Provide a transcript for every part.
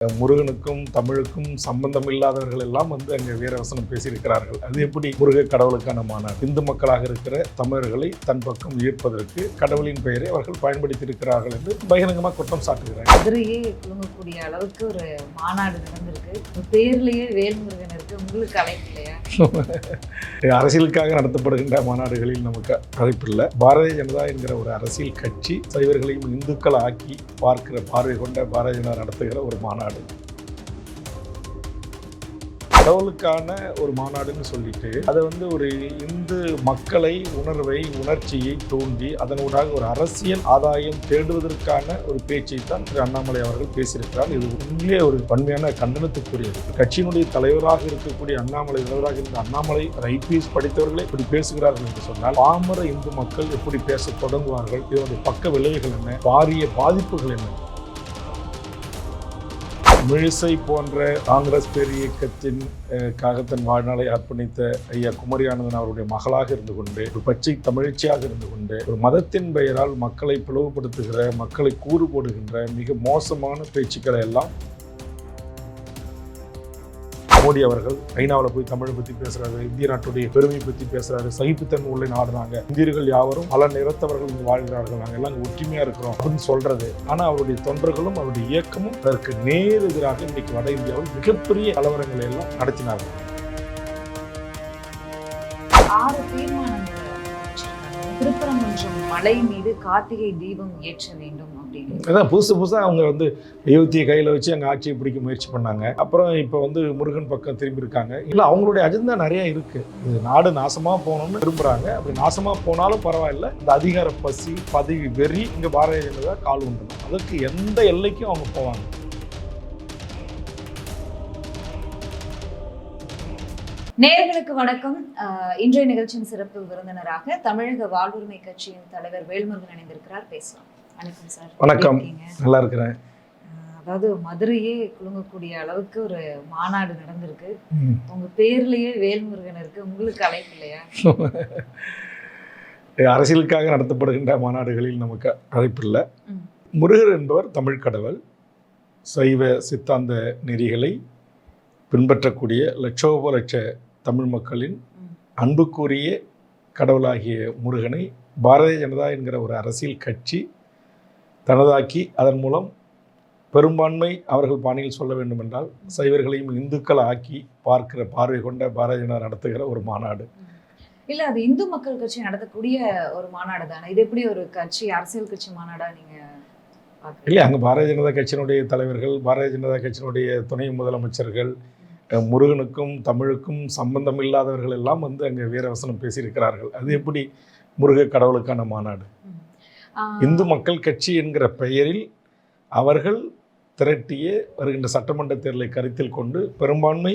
முருகனுக்கும் தமிழுக்கும் சம்பந்தம் இல்லாதவர்கள் எல்லாம் அங்கே வீரவசனம் பேசியிருக்கிறார்கள். அது எப்படி முருக கடவுளுக்கான மாநாடு? இந்து மக்களாக இருக்கிற தமிழர்களை தன் பக்கம் ஈர்ப்பதற்கு கடவுளின் பெயரை அவர்கள் பயன்படுத்தி இருக்கிறார்கள் என்று பகிரங்கமாக குற்றம் சாட்டுகிறார்கள். மதுரையே குலுங்கக்கூடிய அளவுக்கு ஒரு மாநாடு நடந்திருக்கு. பேர்லயே வேல்முருகன் இருக்கு. உங்களுக்கு அழைப்பு இல்லையா? அரசியலுக்காக நடத்தப்படுகின்ற மாநாடுகளில் நமக்கு அழைப்பில்லை. பாரதிய ஜனதா என்கிற ஒரு அரசியல் கட்சி சைவர்களையும் இந்துக்கள் ஆக்கி பார்க்கிற பார்வை கொண்ட பாரதிய ஜனதா நடத்துகிற ஒரு மாநாடு. கடவுளுக்கான ஒரு மாநாடுன்னு சொல்லிட்டு அதை ஒரு இந்து மக்களை உணர்ச்சியை தூண்டி அதனூடாக ஒரு அரசியல் ஆதாயம் தேடுவதற்கான ஒரு பேச்சை தான் திரு அண்ணாமலை அவர்கள் பேசியிருக்கிறார். இது உண்மையிலே ஒரு வன்மையான கண்டனத்துக்குரியது. கட்சியினுடைய தலைவராக இருக்கக்கூடிய அண்ணாமலை தலைவராக இருந்த அண்ணாமலை ஐபிஎஸ் படித்தவர்களே இப்படி பேசுகிறார்கள் என்று சொன்னால் பாமர இந்து மக்கள் எப்படி பேச தொடங்குவார்கள்? இதனுடைய பக்க விளைவுகள் என்ன? பாரிய பாதிப்புகள் என்ன? மிழிசை போன்ற காங்கிரஸ் பேர் இயக்கத்தின் தன் வாழ்நாளை அர்ப்பணித்த ஐயா குமரி ஆனந்தன் அவருடைய மகளாக இருந்து கொண்டு ஒரு பச்சை தமிழ்ச்சியாக இருந்து கொண்டு ஒரு மதத்தின் பெயரால் மக்களை பிளவுபடுத்துகிற, மக்களை கூறு போடுகின்ற மிக மோசமான பேச்சுக்களை எல்லாம் மோடி அவர்கள் ஐநாவில் போய் தமிழை பற்றி பேசுறாரு, இந்திய நாட்டுடைய பெருமையை பற்றி பேசுறாரு, சகிப்புத்தன்மை உள்ள நாடு நாங்க, இந்தியர்கள் யாவரும் பல நிறத்தவர்கள் இங்கு வாழ்கிறார்கள், நாங்கள் எல்லாம் ஒற்றுமையா இருக்கிறோம் அப்படின்னு சொல்றது. ஆனா அவருடைய தொண்டர்களும் அவருடைய இயக்கமும் அதற்கு நேர் எதிராக இன்றைக்கு வட இந்தியாவில் மிகப்பெரிய கலவரங்களை எல்லாம் நடத்தினார்கள். 6 தீர்மானங்கள் திருப்பரங்குன்றம் மலை மீது கார்த்திகை தீபம் ஏற்ற வேண்டும் அப்படின்னு. அதான் புதுசாக அவங்க அயோத்தியை கையில் வச்சு அங்கே ஆட்சியை பிடிக்க முயற்சி பண்ணாங்க. அப்புறம் இப்போ முருகன் பக்கம் திரும்பி இருக்காங்க. இல்லை, அவங்களுடைய அஜெண்டா நிறைய இருக்குது. இது நாடு நாசமாக போகணும்னு விரும்புகிறாங்க. அப்படி நாசமாக போனாலும் பரவாயில்ல, இந்த அதிகார பசி பதவி வெறி இங்கே பாரதிய ஜனதா கால் உண்டணும். அதற்கு எந்த எல்லைக்கும் அவங்க போவாங்க. நேயர்களுக்கு வணக்கம். இன்றைய நிகழ்ச்சியின் சிறப்பு விருந்தினராக தமிழக வாழ்வுரிமை கட்சியின் தலைவர் வேல்முருகன் இணைந்திருக்கிறார். பேசலாம். வணக்கம் சார். வணக்கம். நல்லா இருக்கிறேன். அதாவது மதுரையே குலுங்கக்கூடிய அளவுக்கு ஒரு மாநாடு நடந்திருக்கு. உங்க பேர்லயே வேல்முருகன் இருக்கு. உங்களுக்கு அழைப்பு இல்லையா? அரசியலுக்காக நடத்தப்படுகின்ற மாநாடுகளில் நமக்கு அழைப்பில்லை. முருகர் என்பவர் தமிழ் கடவுள். சைவ சித்தாந்த நெறிகளை பின்பற்றக்கூடிய லட்சோப லட்ச தமிழ் மக்களின் அன்புக்குரிய கடவுளாகிய முருகனை பாரதிய ஜனதா என்கிற ஒரு அரசியல் கட்சி தனதாக்கி அதன் மூலம் பெரும்பான்மை அவர்கள் பாணியில் சொல்ல வேண்டும் என்றால் சைவர்களையும் இந்துக்கள் ஆக்கி பார்க்கிற பார்வை கொண்ட பாரதிய ஜனதா நடத்துகிற ஒரு மாநாடு. இல்ல, அது இந்து மக்கள் கட்சி நடத்தக்கூடிய ஒரு மாநாடு தானே. இது எப்படி ஒரு கட்சி அரசியல் கட்சி மாநாடா நீங்க? இல்லை, அங்கே பாரதிய ஜனதா கட்சியினுடைய தலைவர்கள், பாரதிய ஜனதா கட்சியினுடைய துணை முதலமைச்சர்கள், முருகனுக்கும் தமிழுக்கும் சம்பந்தம் இல்லாதவர்கள் எல்லாம் அங்கே வீரவசனம் பேசியிருக்கிறார்கள். அது எப்படி முருக கடவுளுக்கான மாநாடு? இந்து மக்கள் கட்சி என்கிற பெயரில் அவர்கள் திரட்டிய வருகின்ற சட்டமன்ற தேர்தலை கருத்தில் கொண்டு பெரும்பான்மை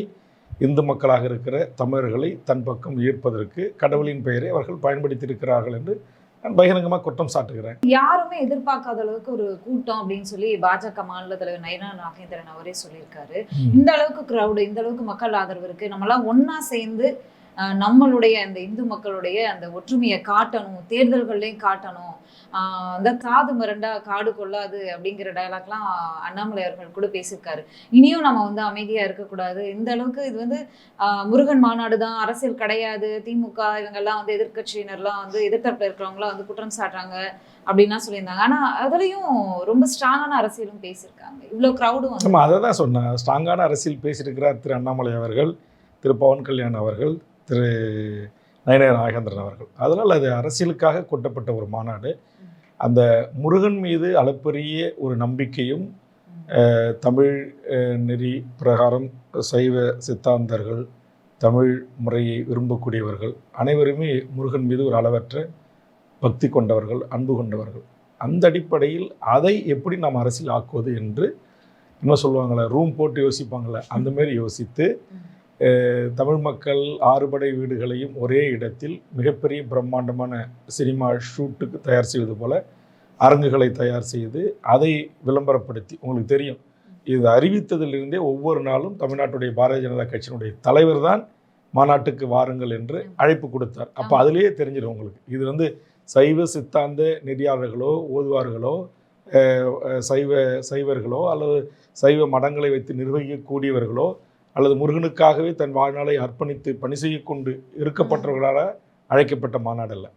இந்து மக்களாக இருக்கிற தமிழர்களை தன் பக்கம் ஈர்ப்பதற்கு கடவுளின் பெயரை அவர்கள் பயன்படுத்தியிருக்கிறார்கள் என்று நான் பகிரங்கமாக குற்றம் சாட்டுகிறேன். யாருமே எதிர்பார்க்காத அளவுக்கு ஒரு கூட்டம் அப்படின்னு சொல்லி பாஜக மாநில தலைவர் நயினா நாகேந்திரன் அவரே சொல்லியிருக்காரு. இந்த அளவுக்கு கிரௌடு, இந்த அளவுக்கு மக்கள் ஆதரவு இருக்கு, நம்மளாம் ஒன்னா சேர்ந்து நம்மளுடைய அந்த இந்து மக்களுடைய அந்த ஒற்றுமையை காட்டணும், தேர்தல்கள்லையும் காட்டணும், அந்த காது மிரண்டா காடு கொள்ளாது அப்படிங்கிற டயலாக்லாம் அண்ணாமலை அவர்கள் கூட பேசியிருக்காரு. இனியும் நம்ம அமைதியா இருக்கக்கூடாது, இந்த அளவுக்கு இது முருகன் மாநாடு தான், அரசியல் கிடையாது, திமுக இவங்கெல்லாம் எதிர்கட்சியினர்லாம் எதிர்த்தரப்புல இருக்கிறவங்களாம் குற்றம் சாட்டுறாங்க அப்படின்லாம் சொல்லியிருந்தாங்க. ஆனா அதுலயும் ரொம்ப ஸ்ட்ராங்கான அரசியலும் பேசியிருக்காங்க. இவ்வளவு கிரௌடும் நம்ம அதை தான் சொன்னேன். ஸ்ட்ராங்கான அரசியல் பேசியிருக்கிறார் திரு அண்ணாமலை அவர்கள், திரு பவன் கல்யாண் அவர்கள், திரு நயினா நாகேந்திரன் அவர்கள். அதனால் அது அரசியலுக்காக கூட்டப்பட்ட ஒரு மாநாடு. அந்த முருகன் மீது அளப்பரிய ஒரு நம்பிக்கையும் தமிழ் நெறி பிரகாரம் சைவ சித்தாந்தர்கள், தமிழ் முறையை விரும்பக்கூடியவர்கள் அனைவருமே முருகன் மீது ஒரு அளவற்ற பக்தி கொண்டவர்கள், அன்பு கொண்டவர்கள். அந்த அடிப்படையில் அதை எப்படி நாம் அரசியல் ஆக்குவது என்று என்ன சொல்லுவாங்களே, ரூம் போட்டு யோசிப்பாங்களே, அந்த மாதிரி யோசித்து தமிழ் மக்கள் 6 படை வீடுகளையும் ஒரே இடத்தில் மிகப்பெரிய பிரம்மாண்டமான சினிமா ஷூட்டுக்கு தயார் செய்வது போல அரங்குகளை தயார் செய்து அதை விளம்பரப்படுத்தி, உங்களுக்கு தெரியும், இது அறிவித்ததிலிருந்தே ஒவ்வொரு நாளும் தமிழ்நாட்டுடைய பாரதிய ஜனதா கட்சியினுடைய தலைவர் தான் மாநாட்டுக்கு வாருங்கள் என்று அழைப்பு கொடுத்தார். அப்போ அதிலேயே தெரிஞ்சிடும் உங்களுக்கு இது சைவ சித்தாந்த நெறியாளர்களோ ஓதுவார்களோ சைவர்களோ அல்லது சைவ மடங்களை வைத்து நிர்வகிக்கக்கூடியவர்களோ அல்லது முருகனுக்காகவே தன் வாழ்நாளை அர்ப்பணித்து பணி செய்ய கொண்டு இருக்கப்பட்டவர்களால் அழைக்கப்பட்ட மாநாடு அல்ல.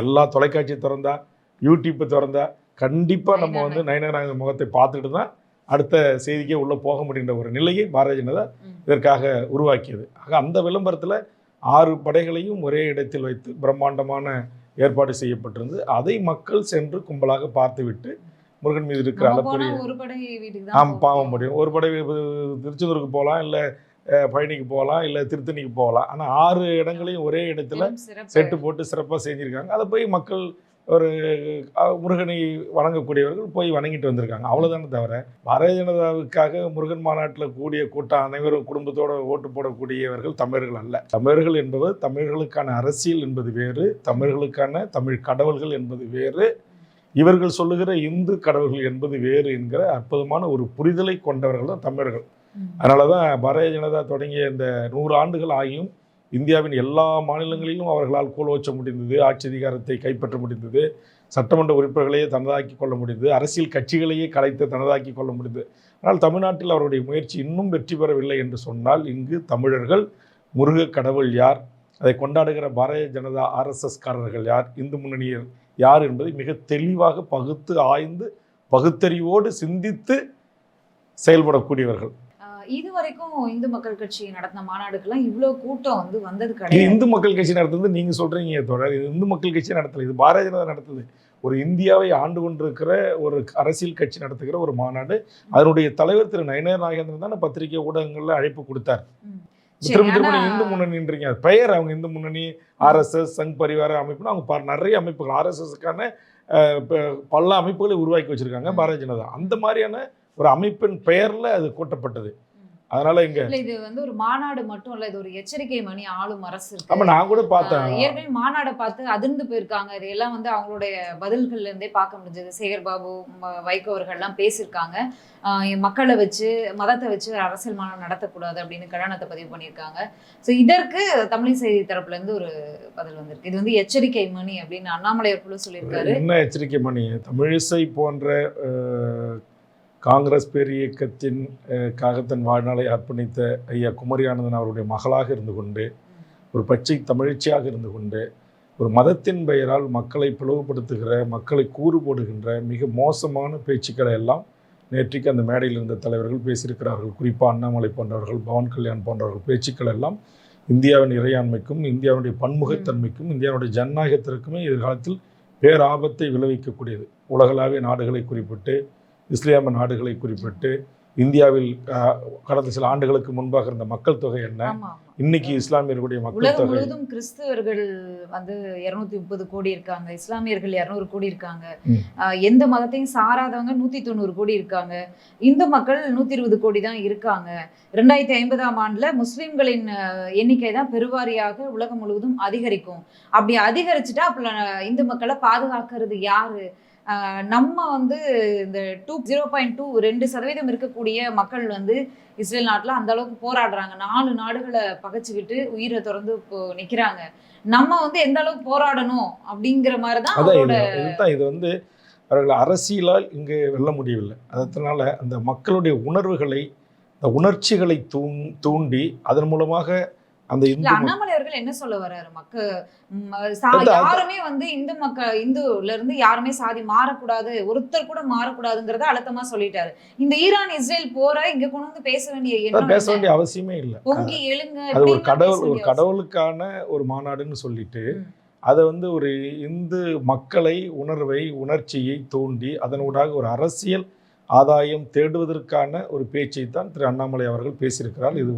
எல்லா தொலைக்காட்சி திறந்தா, யூடியூப்பை திறந்தா கண்டிப்பாக நம்ம வந்து நயனார் நாகேந்திரன் முகத்தை பார்த்துட்டு தான் அடுத்த செய்திக்கே உள்ளே போக முடிகின்ற ஒரு நிலையை பாரதிய ஜனதா இதற்காக உருவாக்கியது. ஆக அந்த விளம்பரத்தில் 6 படைகளையும் ஒரே இடத்தில் வைத்து பிரம்மாண்டமான ஏற்பாடு செய்யப்பட்டிருந்து அதை மக்கள் சென்று கும்பலாக பார்த்துவிட்டு முருகன் மீது இருக்கிற அளப்பரிய பாவம் முடியும். ஒரு படை திருச்செந்தூருக்கு போகலாம், இல்லை பழனிக்கு போகலாம், இல்லை திருத்தணிக்கு போகலாம். ஆனால் 6 இடங்களையும் ஒரே இடத்துல செட்டு போட்டு சிறப்பாக செஞ்சுருக்காங்க. அதை போய் மக்கள் ஒரு முருகனை வணங்கக்கூடியவர்கள் போய் வணங்கிட்டு வந்திருக்காங்க. அவ்வளோதானே தவிர பாரதிய ஜனதாவுக்காக முருகன் மாநாட்டில் கூடிய கூட்டம் அனைவரும் குடும்பத்தோடு ஓட்டு போடக்கூடியவர்கள் தமிழர்கள் அல்ல. தமிழர்கள் என்பது தமிழர்களுக்கான அரசியல் என்பது வேறு, தமிழர்களுக்கான தமிழ் கடவுள்கள் என்பது வேறு, இவர்கள் சொல்லுகிற இந்து கடவுள்கள் என்பது வேறு என்கிற அற்புதமான ஒரு புரிதலை கொண்டவர்கள் தான் தமிழர்கள். அதனால தான் பாரதிய ஜனதா தொடங்கிய இந்த 100 ஆண்டுகள் ஆகியும் இந்தியாவின் எல்லா மாநிலங்களிலும் அவர்களால் கோலோச்ச முடிந்தது, ஆட்சி அதிகாரத்தை கைப்பற்ற முடிந்தது, சட்டமன்ற உறுப்பினர்களையே தனதாக்கி கொள்ள முடிந்தது, அரசியல் கட்சிகளையே கலைத்து தனதாக்கி கொள்ள முடிந்தது. ஆனால் தமிழ்நாட்டில் அவருடைய முயற்சி இன்னும் வெற்றி பெறவில்லை என்று சொன்னால் இங்கு தமிழர்கள் முருக கடவுள் யார், அதை கொண்டாடுகிற பாரதிய ஜனதா RSSகாரர்கள் யார், இந்து முன்னணியர் யார் என்பதை மிக தெளிவாக பகுத்து ஆய்ந்து பகுத்தறிவோடு சிந்தித்து செயல்படக்கூடியவர்கள். இதுவரைக்கும் இந்து மக்கள் கட்சி நடத்தின மாநாடுக்கெல்லாம் இவ்வளவு கூட்டம் வந்தது கிடையாது. இந்து மக்கள் கட்சி நடத்துறது நீங்க சொல்றீங்க தொடர், இது இந்து மக்கள் கட்சி நடத்தல, இது பாரதிய ஜனதா நடத்துது. ஒரு இந்தியாவை ஆண்டு கொண்டிருக்கிற ஒரு அரசியல் கட்சி நடத்துகிற ஒரு மாநாடு. அதனுடைய தலைவர் திரு நயனார் நாகேந்திரன் தான் பத்திரிகை ஊடகங்கள்ல அழைப்பு கொடுத்தார். திரும்ப இந்து முன்னணின்றீங்க, பெயர் அவங்க இந்து முன்னணி, RSS, சங் பரிவார அமைப்புன்னு அவங்க நிறைய அமைப்புகள், RSSக்கான பல அமைப்புகளை உருவாக்கி வச்சிருக்காங்க பாரதிய ஜனதா. அந்த மாதிரியான ஒரு அமைப்பின் பெயர்ல அது கூட்டப்பட்டது. அதனால இது ஒரு மாநாடு மட்டும் இல்ல, இது ஒரு எச்சரிக்கை மணி ஆளும் அரசு இருக்கு. ஆமா, நான் கூட பார்த்தேன். ஏற்கனவே மாநாடை பார்த்து அதிர்ந்து போயிருக்காங்க. இதெல்லாம் அவங்களுடைய பதில்கள்ல இருந்தே பார்க்க முடிஞ்சது. சேகர் பாபு, வைகோ அவர்கள் எல்லாம் பேசியிருக்காங்க. மக்களை வச்சு மதத்தை வச்சு அரசியல் மாநாடு நடத்தக்கூடாது அப்படின்னு கண்டனத்தை பதிவு பண்ணியிருக்காங்க. ஸோ இதற்கு தமிழிசை தரப்புல இருந்து ஒரு பதில் வந்திருக்கு. இது எச்சரிக்கை மணி அப்படின்னு அண்ணாமலை அவர்களும் சொல்லியிருக்காரு. என்ன எச்சரிக்கை மணி? தமிழிசை போன்ற காங்கிரஸ் பேரியக்கத்தின் தன் வாழ்நாளை அர்ப்பணித்த ஐயா குமரி ஆனந்தன் அவருடைய மகளாக இருந்து கொண்டு, ஒரு பச்சை தமிழ்ச்சியாக இருந்து கொண்டு, ஒரு மதத்தின் பெயரால் மக்களை பிளவுபடுத்துகிற, மக்களை கூறு போடுகின்ற மிக மோசமான பேச்சுக்களை எல்லாம் நேற்றைக்கு அந்த மேடையில் இருந்த தலைவர்கள் பேசியிருக்கிறார்கள். குறிப்பாக அண்ணாமலை போன்றவர்கள், பவன் கல்யாண் போன்றவர்கள் பேச்சுக்கள் எல்லாம் இந்தியாவின் இறையாண்மைக்கும், இந்தியாவுடைய பன்முகத்தன்மைக்கும், இந்தியாவுடைய ஜனநாயகத்திற்குமே எதிர்காலத்தில் பேராபத்தை விளைவிக்கக்கூடியது. உலகளாவிய நாடுகளை குறிப்பிட்டு, இஸ்லாமிய நாடுகளை குறிப்பிட்டு, இந்தியாவில் கடந்த சில ஆண்டுகளுக்கு முன்பாக இருந்த மக்கள் தொகை என்ன, இன்னைக்கு இஸ்லாமியர்களுடைய மக்கள் தொகை, முழுவதும் கிறிஸ்தவர்கள் 230 கோடி இருக்காங்க, இஸ்லாமியர்கள் 200 கோடி இருக்காங்க, எந்த மதத்தையும் சாராதவங்க 190 கோடி இருக்காங்க, இந்து மக்கள் 120 கோடி தான் இருக்காங்க. 2050ஆம் ஆண்டுல முஸ்லிம்களின் எண்ணிக்கை தான் பெருவாரியாக உலகம் முழுவதும் அதிகரிக்கும். அப்படி அதிகரிச்சுட்டா அப்ப இந்து மக்களை பாதுகாக்கிறது யாரு? நம்ம இந்த 0.2% இருக்கக்கூடிய மக்கள் இஸ்ரேல் நாட்டில் அந்த அளவுக்கு போராடுறாங்க. 4 நாடுகளை பகைச்சுக்கிட்டு உயிரை திறந்து இப்போ நிற்கிறாங்க. நம்ம எந்த அளவுக்கு போராடணும் அப்படிங்கிற மாதிரி தான் இது அவர்கள் அரசியலால் இங்கே வெல்ல முடியவில்லை. அதனால அந்த மக்களுடைய உணர்வுகளை, அந்த உணர்ச்சிகளை தூண்டி அதன் மூலமாக அந்த அண்ணாமலை அவர்கள் என்ன சொல்ல வர்றாரு? யாருமே இந்துல இருந்து யாருமே சாதி மாறக்கூடாது, ஒருத்தர் கூட மாறக்கூடாதுங்கிறத அழுத்தமா சொல்லிட்டாரு. இந்த ஈரான் இஸ்ரேல் போற இங்க கொண்டு பேச வேண்டிய அவசியமே இல்லை. பொங்கி எழுங்க, அது ஒரு கடவுளுக்கான ஒரு மாநாடுன்னு சொல்லிட்டு அதை ஒரு இந்து மக்களை உணர்வை, உணர்ச்சியை தூண்டி அதனூடாக ஒரு அரசியல் ஆதாயம் தேடுவதற்கான ஒரு பேச்சை தான் திரு அண்ணாமலை அவர்கள் பேசியிருக்கிறார். இது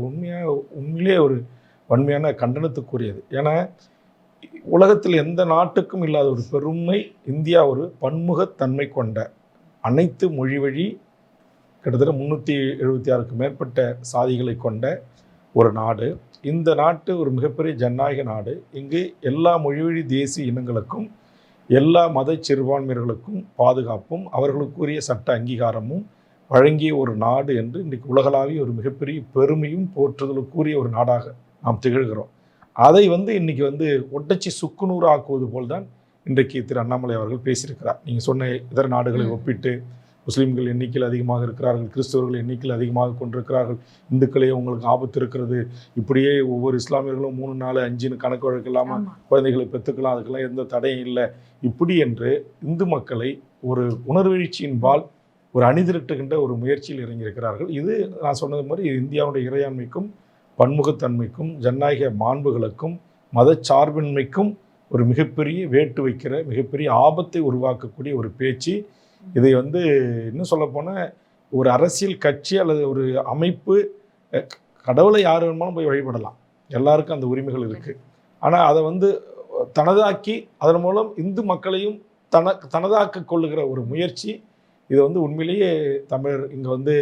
உண்மையிலே ஒரு வன்மையான கண்டனத்துக்குரியது. ஏன்னா உலகத்தில் எந்த நாட்டுக்கும் இல்லாத ஒரு பெருமை இந்தியா ஒரு பன்முகத்தன்மை கொண்ட, அனைத்து மொழி வழி கிட்டத்தட்ட 376க்கும் மேற்பட்ட சாதிகளை கொண்ட ஒரு நாடு. இந்த நாட்டு ஒரு மிகப்பெரிய ஜனநாயக நாடு. இங்கு எல்லா மொழிவழி தேசிய இனங்களுக்கும், எல்லா மத சிறுபான்மையர்களுக்கும் பாதுகாப்பும் அவர்களுக்குரிய சட்ட அங்கீகாரமும் வழங்கிய ஒரு நாடு என்று இன்றைக்கு உலகளாவிய ஒரு மிகப்பெரிய பெருமையும் போற்றுதலுக்குரிய ஒரு நாடாக நாம் திகழ்கிறோம். அதை இன்னைக்கு ஒட்டச்சி சுக்குநூறு ஆக்குவது போல் தான் இன்றைக்கு திரு அண்ணாமலை அவர்கள் பேசியிருக்கிறார். நீங்கள் சொன்ன இதர நாடுகளை ஒப்பிட்டு முஸ்லீம்கள் எண்ணிக்கையில் அதிகமாக இருக்கிறார்கள், கிறிஸ்தவர்கள் எண்ணிக்கையில் அதிகமாக கொண்டிருக்கிறார்கள், இந்துக்களே உங்களுக்கு ஆபத்து இருக்கிறது, இப்படியே ஒவ்வொரு இஸ்லாமியர்களும் 3 4 5 கணக்கு வழக்கு இல்லாமல் குழந்தைகளை பெற்றுக்கலாம், அதுக்கெல்லாம் எந்த தடையும் இல்லை, இப்படி என்று இந்து மக்களை ஒரு உணர்வெழுச்சியின்பால் ஒரு அணிதிரட்டுகின்ற ஒரு முயற்சியில் இறங்கியிருக்கிறார்கள். இது நான் சொன்னது மாதிரி இந்தியாவுடைய இறையாண்மைக்கும் பன்முகத்தன்மைக்கும் ஜனநாயக மாண்புகளுக்கும் மதச்சார்பின்மைக்கும் ஒரு மிகப்பெரிய வேட்டு வைக்கிற மிகப்பெரிய ஆபத்தை உருவாக்கக்கூடிய ஒரு பேச்சு. இதை இன்னும் சொல்லப்போனால் ஒரு அரசியல் கட்சி அல்லது ஒரு அமைப்பு கடவுளை யார் வேணுமாலும் போய் வழிபடலாம், எல்லாருக்கும் அந்த உரிமைகள் இருக்குது. ஆனால் அதை தனதாக்கி அதன் மூலம் இந்து மக்களையும் தனதாக்க கொள்ளுகிற ஒரு முயற்சி. இது உண்மையிலேயே தமிழர் இங்கே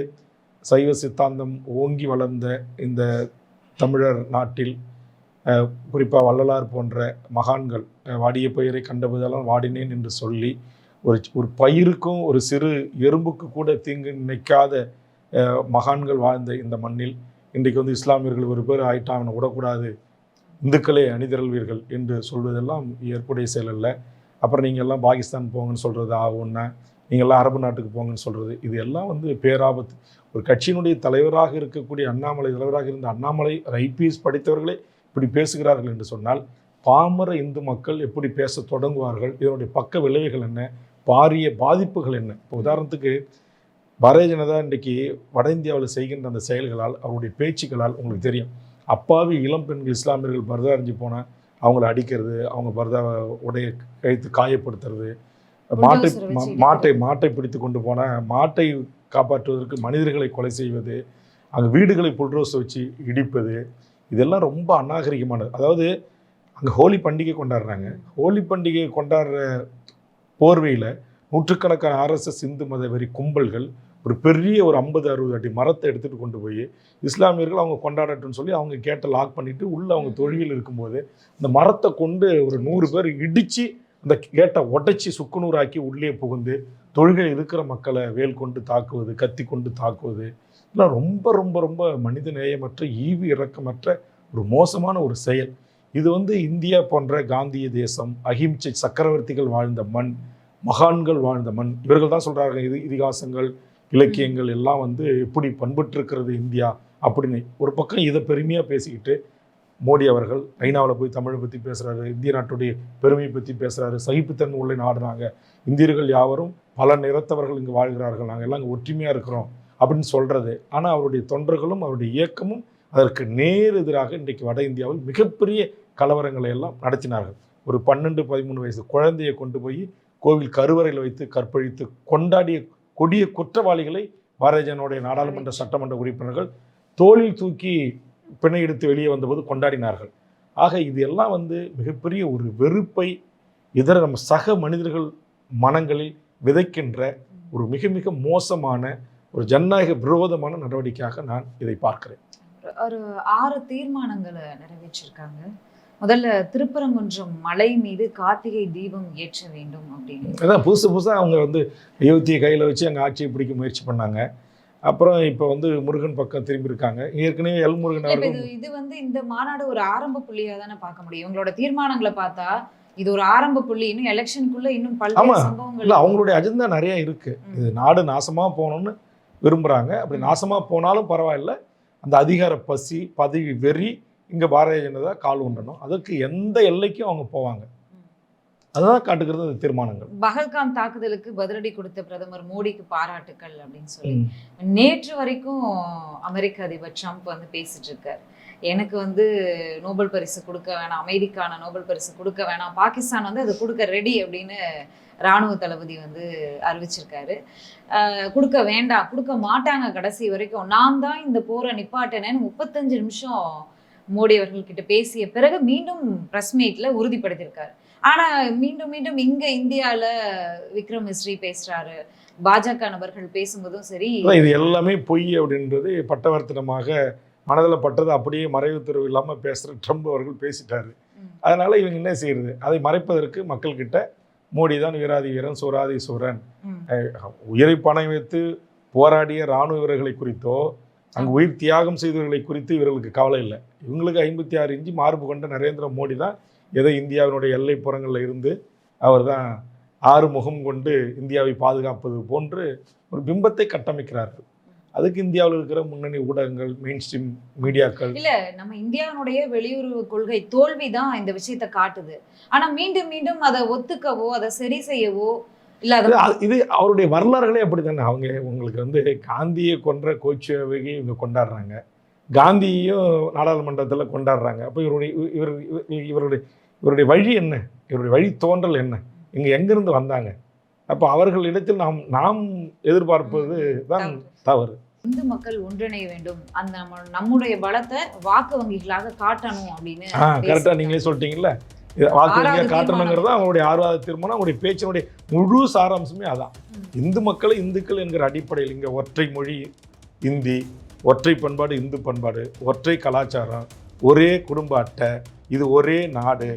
சைவ சித்தாந்தம் ஓங்கி வளர்ந்த இந்த தமிழர் நாட்டில் குறிப்பாக வள்ளலார் போன்ற மகான்கள் வாடிய பயிரை கண்டபோதெல்லாம் வாடினேன் என்று சொல்லி ஒரு பயிருக்கும் ஒரு சிறு எறும்புக்கு கூட தீங்கு நினைக்காத மகான்கள் வாழ்ந்த இந்த மண்ணில் இன்றைக்கு இஸ்லாமியர்கள் ஒரு பேர் ஆயிட்டா அவனை விடக்கூடாது, இந்துக்களே அணிதிரள்வீர்கள் என்று சொல்வதெல்லாம் ஏற்புடைய செயல் அல்ல. அப்புறம் நீங்கள் எல்லாம் பாகிஸ்தான் போங்கன்னு சொல்கிறது ஆகும்னா, நீங்கள்லாம் அரபு நாட்டுக்கு போங்கன்னு சொல்கிறது, இது எல்லாம் பேராபத்து. ஒரு கட்சியினுடைய தலைவராக இருக்கக்கூடிய அண்ணாமலை, தலைவராக இருந்த அண்ணாமலை ஐபிஎஸ் படித்தவர்களே இப்படி பேசுகிறார்கள் என்று சொன்னால் பாமர இந்து மக்கள் எப்படி பேச தொடங்குவார்கள்? இதனுடைய பக்க விளைவுகள் என்ன, பாரிய பாதிப்புகள் என்ன? இப்போ உதாரணத்துக்கு பாரதிய ஜனதா இன்றைக்கு வட இந்தியாவில் செய்கின்ற அந்த செயல்களால், அவருடைய பேச்சுக்களால் உங்களுக்கு தெரியும், அப்பாவி இளம் பெண்கள் இஸ்லாமியர்கள் பர்தா அணிஞ்சு போனால் அவங்கள அடிக்கிறது, அவங்க பர்தா உடைய கழித்து காயப்படுத்துறது, மாட்டை பிடித்து கொண்டு போன மாட்டை காப்பாற்றுவதற்கு மனிதர்களை கொலை செய்வது, அங்கே வீடுகளை புல்ரோஸ் வச்சு இடிப்பது, இதெல்லாம் ரொம்ப அநாகரிகமானது. அதாவது அங்கே ஹோலி பண்டிகை கொண்டாடுறாங்க, ஹோலி பண்டிகையை கொண்டாடுற போர்வையில் நூற்றுக்கணக்கான RSS இந்து மத வெறி கும்பல்கள் ஒரு பெரிய ஒரு 50-60 அடி மரத்தை எடுத்துகிட்டு கொண்டு போய் இஸ்லாமியர்கள் அவங்க கொண்டாடட்டும்னு சொல்லி அவங்க கேட்டை லாக் பண்ணிவிட்டு உள்ளே அவங்க தொழுகையில் இருக்கும்போது அந்த மரத்தை கொண்டு ஒரு 100 பேர் இடித்து அந்த கேட்டை உடைச்சி சுக்குநூறாக்கி உள்ளே புகுந்து தொழுகை இருக்கிற மக்களை வேல் கொண்டு தாக்குவது, கத்தி கொண்டு தாக்குவது, இதெல்லாம் ரொம்ப ரொம்ப ரொம்ப மனித நேயமற்ற ஈவு இரக்கமற்ற ஒரு மோசமான ஒரு செயல். இது இந்தியா போன்ற காந்திய தேசம், அஹிம்சை சக்கரவர்த்திகள் வாழ்ந்த மண், மகான்கள் வாழ்ந்த மண். இவர்கள் தான் சொல்கிறார்கள் இதிகாசங்கள் இலக்கியங்கள் எல்லாம் எப்படி பண்பற்றிருக்கிறது இந்தியா அப்படின்னு. ஒரு பக்கம் இதை பெருமையாக பேசிக்கிட்டு மோடி அவர்கள் ஐநாவில் போய் தமிழை பற்றி பேசுகிறாரு, இந்திய நாட்டுடைய பெருமையை பற்றி பேசுகிறாரு, சகிப்புத்தன்மை உள்ள நாடுறாங்க, இந்தியர்கள் யாவரும் பல நிறத்தவர்கள் இங்கே வாழ்கிறார்கள், நாங்கள் எல்லாம் இங்கே ஒற்றுமையாக இருக்கிறோம் அப்படின்னு சொல்கிறது. ஆனால் அவருடைய தொண்டர்களும் அவருடைய இயக்கமும் அதற்கு நேர் எதிராக இன்றைக்கு வட இந்தியாவில் மிகப்பெரிய கலவரங்களை எல்லாம் நடத்தினார்கள். ஒரு 12-13 வயசு குழந்தையை கொண்டு போய் கோவில் கருவறையில் வைத்து கற்பழித்து கொண்டாடிய கொடிய குற்றவாளிகளை பாரதிய ஜனதாவுடைய நாடாளுமன்ற சட்டமன்ற உறுப்பினர்கள் தோளில் தூக்கி பிணை எடுத்து வெளியே வந்தபோது கொண்டாடினார்கள். ஆக இது எல்லாம் மிகப்பெரிய ஒரு வெறுப்பை இதர நம்ம சக மனிதர்கள் மனங்களில் விதைக்கின்ற ஒரு மிக மிக மோசமான ஒரு ஜனநாயக விரோதமான நடவடிக்கையாக நான் இதை பார்க்கிறேன். ஒரு 6 தீர்மானங்களை நிறைவேற்றிருக்காங்க. முதல்ல திருப்பரங்குன்றம் மலை மீது கார்த்திகை தீபம் ஏற்ற வேண்டும் அப்படின்னு. அதான் புதுசாக அவங்க அயோத்தியை கையில் வச்சு அங்கே ஆட்சியை பிடிக்க முயற்சி பண்ணாங்க. அப்புறம் இப்போ முருகன் பக்கம் திரும்பி இருக்காங்க. ஏற்கனவே எல் முருகன் அவர்கள் இது இந்த மாநாடு ஒரு ஆரம்ப புள்ளியாக தானே பார்க்க முடியும். இவங்களோட தீர்மானங்களை பார்த்தா இது ஒரு ஆரம்ப புள்ளி. இன்னும் எலெக்ஷனுக்குள்ள இன்னும் பல்வேறு சம்பவங்கள், அவங்களுடைய அஜெண்டா நிறைய இருக்கு. இது நாடு நாசமா போகணும்னு விரும்புறாங்க. அப்படி நாசமா போனாலும் பரவாயில்ல, அந்த அதிகார பசி பதவி வெறி இங்க பாரதிய ஜனதா கால் ஊன்றணும். அதற்கு எந்த எல்லைக்கும் அவங்க போவாங்க. அதுதான் காட்டுகிறது அந்த தீர்மானங்கள். பஹல்காம் தாக்குதலுக்கு பதிலடி கொடுத்த பிரதமர் மோடிக்கு பாராட்டுக்கள் அப்படின்னு சொல்லி நேற்று வரைக்கும் அமெரிக்க அதிபர் ட்ரம்ப் பேசிட்டு இருக்காரு. எனக்கு நோபல் பரிசு கொடுக்க வேணாம், அமைதிக்கான நோபல் பரிசு கொடுக்க வேணாம், பாகிஸ்தான் அதை கொடுக்க ரெடி அப்படின்னு இராணுவ தளபதி அறிவிச்சிருக்காரு. கொடுக்க வேண்டாம், கொடுக்க மாட்டாங்க கடைசி வரைக்கும், நான் தான் இந்த போரை நிப்பாட்டினேன்னு 35 நிமிஷம் மோடி அவர்கள்கிட்ட பேசிய பிறகு மீண்டும் பிரஸ் மீட்ல உறுதிப்படுத்தியிருக்காரு. ஆனா மீண்டும் மீண்டும் இங்க இந்தியால விக்ரம் மிஸ்ரி பேசுறாரு, பாஜக நபர்கள் பேசும்போதும் சரி, இது எல்லாமே பொய் அப்படின்றது பட்டவர்த்தனமாக மனதில் பட்டது அப்படியே மறைவு உத்தரவு இல்லாமல் பேசுகிற ட்ரம்ப் அவர்கள் பேசிட்டாரு. அதனால இவங்க என்ன செய்யறது, அதை மறைப்பதற்கு மக்கள்கிட்ட மோடி தான் வீராதி வீரன் சூராதி சூரன், உயிரை பணம் வைத்து போராடிய இராணுவ வீரர்களை குறித்தோ அங்கு உயிர் தியாகம் செய்தவர்களை குறித்து இவர்களுக்கு கவலை இல்லை. இவங்களுக்கு 56 இன்ச்சு மார்பு கொண்ட நரேந்திர மோடி தான் ஏதோ இந்தியாவினுடைய எல்லைப்புறங்களில் இருந்து அவர் தான் 6 முகம் கொண்டு இந்தியாவை பாதுகாப்பது போன்று ஒரு பிம்பத்தை கட்டமைக்கிறார்கள். அதுக்கு இந்தியாவில் இருக்கிற முன்னணி ஊடகங்கள், மெயின் ஸ்ட்ரீம் மீடியாக்கள். இல்ல நம்ம இந்தியாவுடைய வெளியுறவு கொள்கை தோல்விதான் இந்த விஷயத்தை காட்டுது. ஆனா மீண்டும் மீண்டும் அதை ஒத்துக்கவோ அதை சரி செய்யவோ இல்ல இது அவருடைய வரலாறுகளே அப்படித்தானே. அவங்க உங்களுக்கு காந்தியை கொன்ற கோட்சேவையை இவங்க கொண்டாடுறாங்க, காந்தியையும் நாடாளுமன்றத்தில் கொண்டாடுறாங்க. அப்போ இவருடைய வழி என்ன, இவருடைய வழி தோன்றல் என்ன, இங்கே எங்கிருந்து வந்தாங்க? அப்போ அவர்களிடத்தில் நாம் எதிர்பார்ப்பது தான் தவறு. இந்து மக்கள் ஒன்றிணைய வேண்டும், அந்த நம்முடைய பலத்தை வாக்கு வங்கிகளாக காட்டணும் அப்படின்னு கரெக்டாக நீங்களே சொல்லிட்டீங்கல்ல. வாக்கு வங்கியாக காட்டணுங்கிறது அவங்களுடைய 6வது தீர்மானம். அவங்களுடைய பேச்சினுடைய முழு சாராம்சமே அதான். இந்து மக்களை இந்துக்கள் என்கிற அடிப்படையில் இங்கே ஒற்றை மொழி இந்தி, ஒற்றை பண்பாடு இந்து பண்பாடு, ஒற்றை கலாச்சாரம், ஒரே குடும்ப அட்டை, இது ஒரே நாடு,